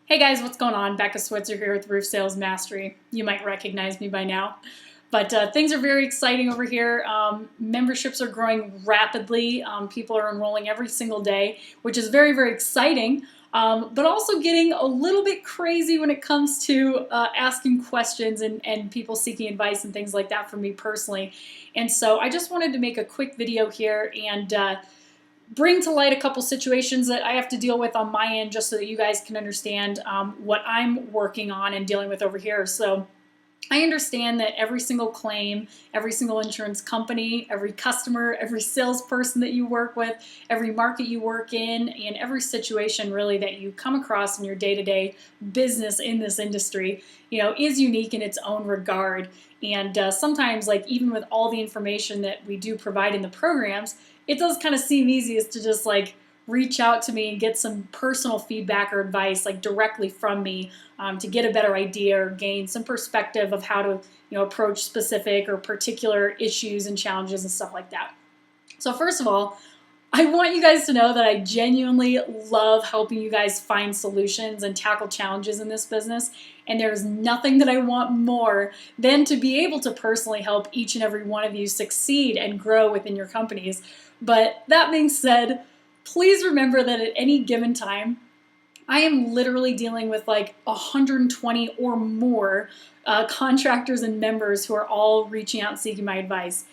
Hey guys, what's going on? Becca Switzer here with Roof Sales Mastery. You might recognize me by now. But things are very exciting over here. Memberships are growing rapidly. People are enrolling every single day, which is very, very exciting. But also getting a little bit crazy when it comes to asking questions and people seeking advice and things like that from me personally. And so I just wanted to make a quick video here and bring to light a couple situations that I have to deal with on my end just so that you guys can understand what I'm working on and dealing with over here. So I understand that every single claim, every single insurance company, every customer, every salesperson that you work with, every market you work in, and every situation really that you come across in your day-to-day business in this industry, is unique in its own regard. And sometimes, like even with all the information that we do provide in the programs, it does kind of seem easiest to just like reach out to me and get some personal feedback or advice like directly from me to get a better idea or gain some perspective of how to approach specific or particular issues and challenges and stuff like that. So first of all, I want you guys to know that I genuinely love helping you guys find solutions and tackle challenges in this business. And there's nothing that I want more than to be able to personally help each and every one of you succeed and grow within your companies. But that being said, please remember that at any given time, I am literally dealing with like 120 or more contractors and members who are all reaching out and seeking my advice.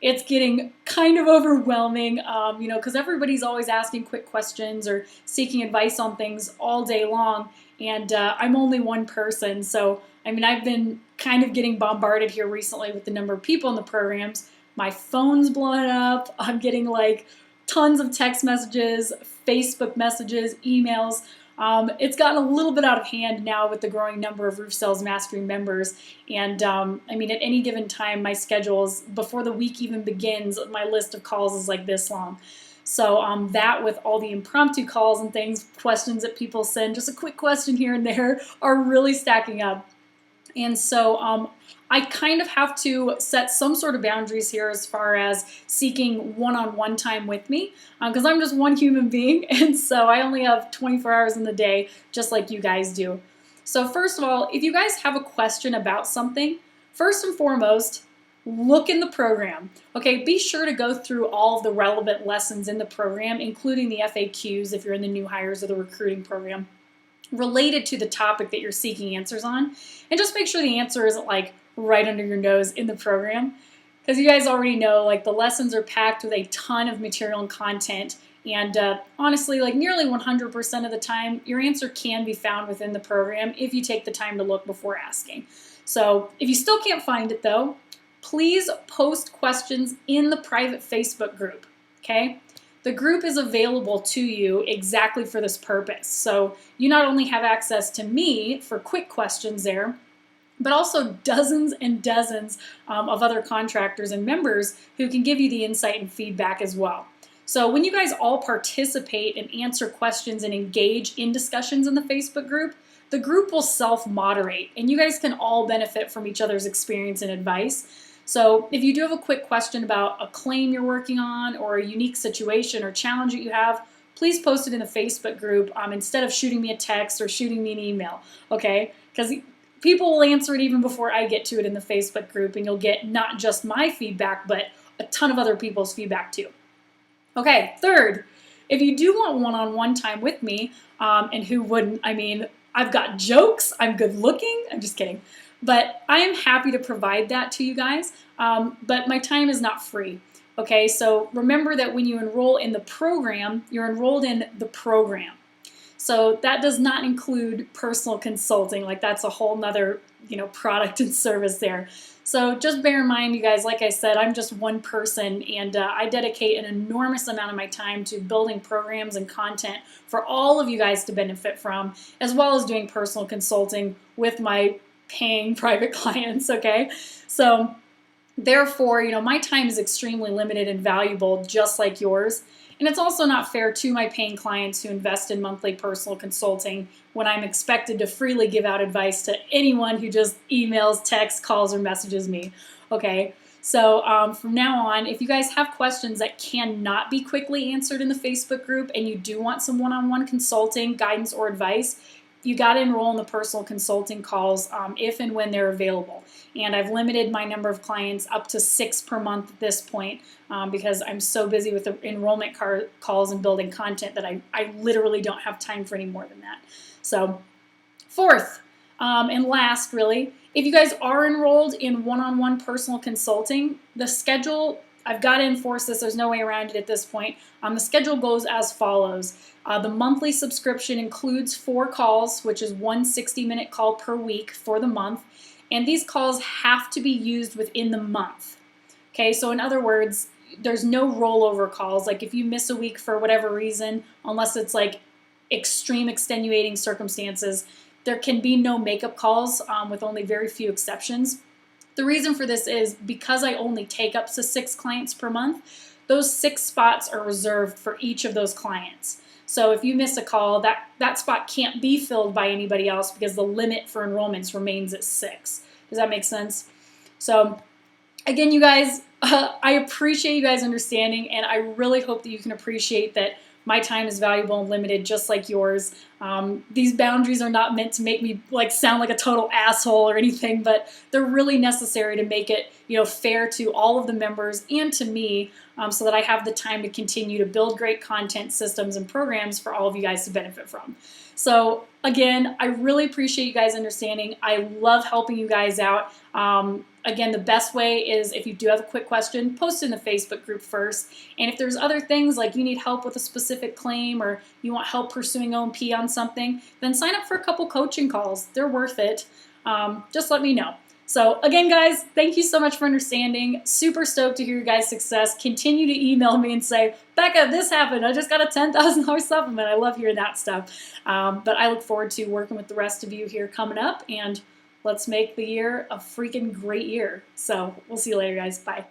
It's getting kind of overwhelming, because everybody's always asking quick questions or seeking advice on things all day long, and I'm only one person. So, I've been kind of getting bombarded here recently with the number of people in the programs. My phone's blowing up. I'm getting like tons of text messages, Facebook messages, emails. It's gotten a little bit out of hand now with the growing number of Roof Sales Mastery members. And at any given time, my schedules, before the week even begins, my list of calls is like this long. So that with all the impromptu calls and things, questions that people send, just a quick question here and there, are really stacking up. And so I kind of have to set some sort of boundaries here as far as seeking one-on-one time with me, because I'm just one human being, and so I only have 24 hours in the day, just like you guys do. So first of all, if you guys have a question about something, first and foremost, look in the program. Okay, be sure to go through all of the relevant lessons in the program, including the FAQs if you're in the new hires or the recruiting program, related to the topic that you're seeking answers on, and just make sure the answer isn't like right under your nose in the program, because you guys already know like the lessons are packed with a ton of material and content, and honestly, like nearly 100% of the time your answer can be found within the program if you take the time to look before asking. So if you still can't find it though, please post questions in the private Facebook group. Okay, the group is available to you exactly for this purpose. So you not only have access to me for quick questions there, but also dozens and dozens of other contractors and members who can give you the insight and feedback as well. So when you guys all participate and answer questions and engage in discussions in the Facebook group, the group will self-moderate, and you guys can all benefit from each other's experience and advice. So if you do have a quick question about a claim you're working on or a unique situation or challenge that you have, please post it in the Facebook group instead of shooting me a text or shooting me an email, okay? Because people will answer it even before I get to it in the Facebook group, and you'll get not just my feedback, but a ton of other people's feedback too. Okay, third, if you do want one-on-one time with me, and who wouldn't, I've got jokes, I'm good looking, I'm just kidding. But I am happy to provide that to you guys, but my time is not free. Okay, so remember that when you enroll in the program, you're enrolled in the program. So that does not include personal consulting, like that's a whole nother product and service there. So just bear in mind, you guys, like I said, I'm just one person, and I dedicate an enormous amount of my time to building programs and content for all of you guys to benefit from, as well as doing personal consulting with my paying private clients, okay? So therefore, my time is extremely limited and valuable, just like yours. And it's also not fair to my paying clients who invest in monthly personal consulting when I'm expected to freely give out advice to anyone who just emails, texts, calls, or messages me, okay? So from now on, if you guys have questions that cannot be quickly answered in the Facebook group and you do want some one-on-one consulting, guidance, or advice, you got to enroll in the personal consulting calls if and when they're available. And I've limited my number of clients up to 6 per month at this point because I'm so busy with the enrollment calls and building content that I literally don't have time for any more than that. So fourth and last, really, if you guys are enrolled in one-on-one personal consulting, the schedule, I've got to enforce this. There's no way around it at this point. The schedule goes as follows. The monthly subscription includes 4 calls, which is one 60-minute call per week for the month. And these calls have to be used within the month. Okay, so in other words, there's no rollover calls. Like if you miss a week for whatever reason, unless it's like extreme extenuating circumstances, there can be no makeup calls with only very few exceptions. The reason for this is because I only take up to 6 clients per month, those 6 spots are reserved for each of those clients. So if you miss a call, that spot can't be filled by anybody else because the limit for enrollments remains at 6. Does that make sense? So again, you guys, I appreciate you guys understanding, and I really hope that you can appreciate that my time is valuable and limited, just like yours. These boundaries are not meant to make me sound like a total asshole or anything, but they're really necessary to make it, fair to all of the members and to me, so that I have the time to continue to build great content, systems, and programs for all of you guys to benefit from. So again, I really appreciate you guys understanding. I love helping you guys out. Again, the best way is if you do have a quick question, post it in the Facebook group first. And if there's other things like you need help with a specific claim or you want help pursuing O&P on something, then sign up for a couple coaching calls. They're worth it. Just let me know. So again, guys, thank you so much for understanding. Super stoked to hear your guys' success. Continue to email me and say, Becca, this happened. I just got a $10,000 supplement. I love hearing that stuff. But I look forward to working with the rest of you here coming up, and let's make the year a freaking great year. So we'll see you later, guys. Bye.